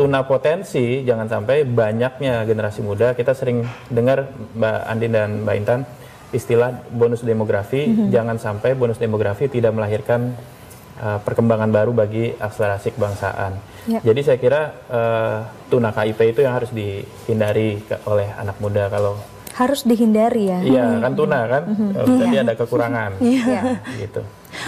tuna potensi, jangan sampai banyaknya generasi muda. Kita sering dengar Mbak Andin dan Mbak Intan istilah bonus demografi. Jangan sampai bonus demografi tidak melahirkan perkembangan baru bagi akselerasi kebangsaan. Jadi saya kira tuna KIP itu yang harus dihindari oleh anak muda. Kalau harus dihindari ya. Iya, kan tuna kan, jadi ada kekurangan. Gitu.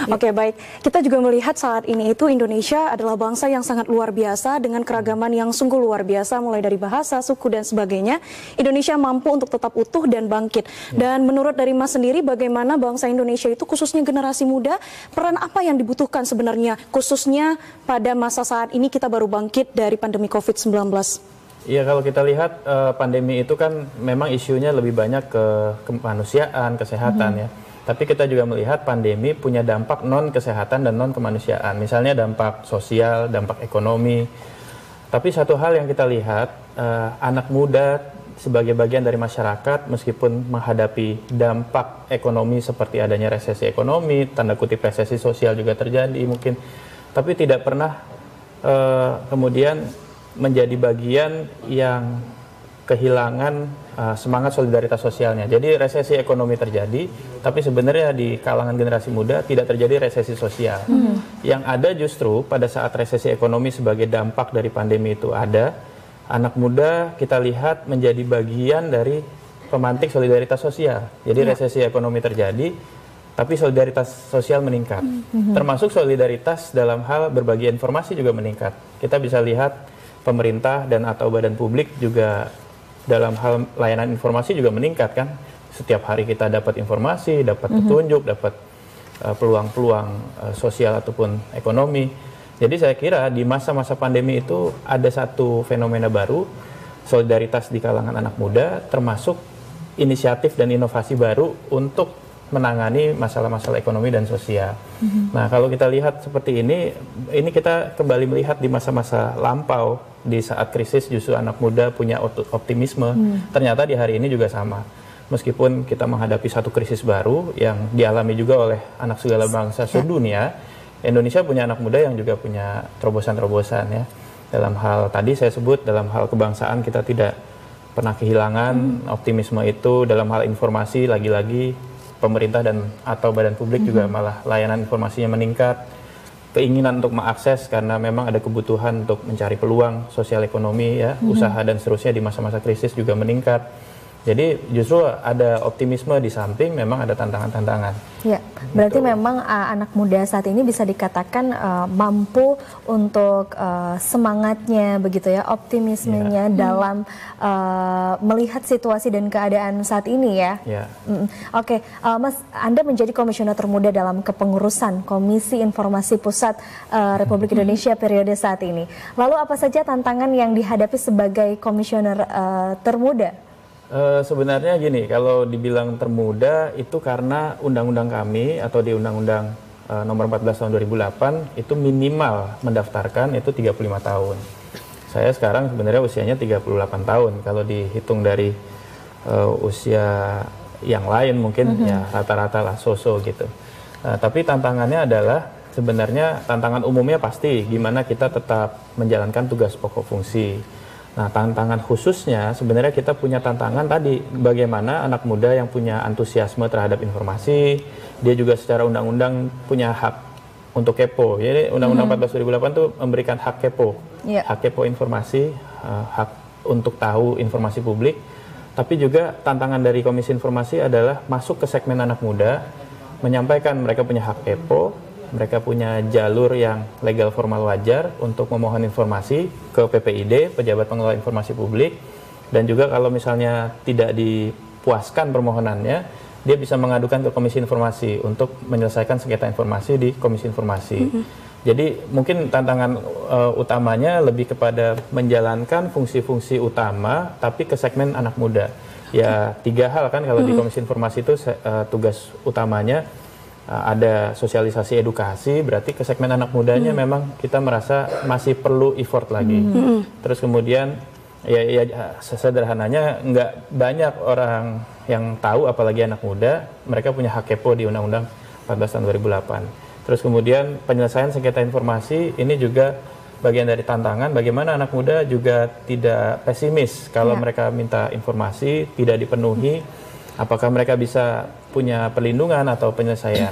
Oke, baik. Kita juga melihat saat ini itu Indonesia adalah bangsa yang sangat luar biasa dengan keragaman yang sungguh luar biasa, mulai dari bahasa, suku, dan sebagainya. Indonesia mampu untuk tetap utuh dan bangkit. Dan menurut dari Mas sendiri, bagaimana bangsa Indonesia itu, khususnya generasi muda, peran apa yang dibutuhkan sebenarnya, khususnya pada masa saat ini kita baru bangkit dari pandemi COVID-19? Iya, kalau kita lihat pandemi itu kan memang isunya lebih banyak ke kemanusiaan, kesehatan ya. Tapi kita juga melihat pandemi punya dampak non-kesehatan dan non-kemanusiaan. Misalnya dampak sosial, dampak ekonomi. Tapi satu hal yang kita lihat, anak muda sebagai bagian dari masyarakat, meskipun menghadapi dampak ekonomi seperti adanya resesi ekonomi, tanda kutip resesi sosial juga terjadi mungkin, tapi tidak pernah kemudian menjadi bagian yang kehilangan semangat solidaritas sosialnya. Jadi resesi ekonomi terjadi, tapi sebenarnya di kalangan generasi muda tidak terjadi resesi sosial. Yang ada justru pada saat resesi ekonomi sebagai dampak dari pandemi itu ada, anak muda kita lihat menjadi bagian dari pemantik solidaritas sosial. Jadi resesi ekonomi terjadi, tapi solidaritas sosial meningkat. Termasuk solidaritas dalam hal berbagi informasi juga meningkat. Kita bisa lihat pemerintah dan atau badan publik juga dalam hal layanan informasi juga meningkat kan. Setiap hari kita dapat informasi, dapat petunjuk, dapat peluang-peluang sosial ataupun ekonomi. Jadi saya kira di masa-masa pandemi itu ada satu fenomena baru, solidaritas di kalangan anak muda, termasuk inisiatif dan inovasi baru untuk menangani masalah-masalah ekonomi dan sosial. Nah, kalau kita lihat seperti ini kita kembali melihat di masa-masa lampau, di saat krisis justru anak muda punya optimisme. Ternyata di hari ini juga sama. Meskipun kita menghadapi satu krisis baru yang dialami juga oleh anak segala bangsa sedunia, Indonesia punya anak muda yang juga punya terobosan-terobosan ya. Dalam hal tadi saya sebut, dalam hal kebangsaan kita tidak pernah kehilangan optimisme itu. Dalam hal informasi lagi-lagi pemerintah dan atau badan publik juga malah layanan informasinya meningkat, keinginan untuk mengakses karena memang ada kebutuhan untuk mencari peluang sosial ekonomi ya, usaha dan seterusnya di masa-masa krisis juga meningkat. Jadi justru ada optimisme di samping memang ada tantangan-tantangan. Ya, berarti memang anak muda saat ini bisa dikatakan mampu untuk semangatnya begitu ya, optimismenya dalam melihat situasi dan keadaan saat ini ya. Oke, Mas, Anda menjadi komisioner termuda dalam kepengurusan Komisi Informasi Pusat Republik Indonesia periode saat ini. Lalu apa saja tantangan yang dihadapi sebagai komisioner termuda? Sebenarnya gini, kalau dibilang termuda itu karena undang-undang kami atau di Undang-Undang nomor 14 tahun 2008 itu minimal mendaftarkan itu 35 tahun. Saya sekarang sebenarnya usianya 38 tahun. Kalau dihitung dari usia yang lain mungkin ya rata-rata lah so-so gitu. Tapi tantangannya adalah sebenarnya tantangan umumnya pasti gimana kita tetap menjalankan tugas pokok fungsi. Nah, tantangan khususnya sebenarnya kita punya tantangan tadi, bagaimana anak muda yang punya antusiasme terhadap informasi, dia juga secara undang-undang punya hak untuk kepo. Jadi Undang-Undang 14 2008 itu memberikan hak kepo, hak kepo informasi, hak untuk tahu informasi publik. Tapi juga tantangan dari Komisi Informasi adalah masuk ke segmen anak muda, menyampaikan mereka punya hak kepo, mereka punya jalur yang legal formal wajar untuk memohon informasi ke PPID, Pejabat Pengelola Informasi Publik, dan juga kalau misalnya tidak dipuaskan permohonannya, dia bisa mengadukan ke Komisi Informasi untuk menyelesaikan sengketa informasi di Komisi Informasi. Jadi mungkin tantangan utamanya lebih kepada menjalankan fungsi-fungsi utama, tapi ke segmen anak muda. Ya 3 hal kan kalau di Komisi Informasi itu tugas utamanya. Ada sosialisasi edukasi, berarti ke segmen anak mudanya memang kita merasa masih perlu effort lagi. Terus kemudian ya sederhananya nggak banyak orang yang tahu, apalagi anak muda, mereka punya hak kepo di Undang-Undang 14 tahun 2008. Terus kemudian penyelesaian sengketa informasi ini juga bagian dari tantangan bagaimana anak muda juga tidak pesimis kalau mereka minta informasi tidak dipenuhi, apakah mereka bisa punya perlindungan atau penyelesaian.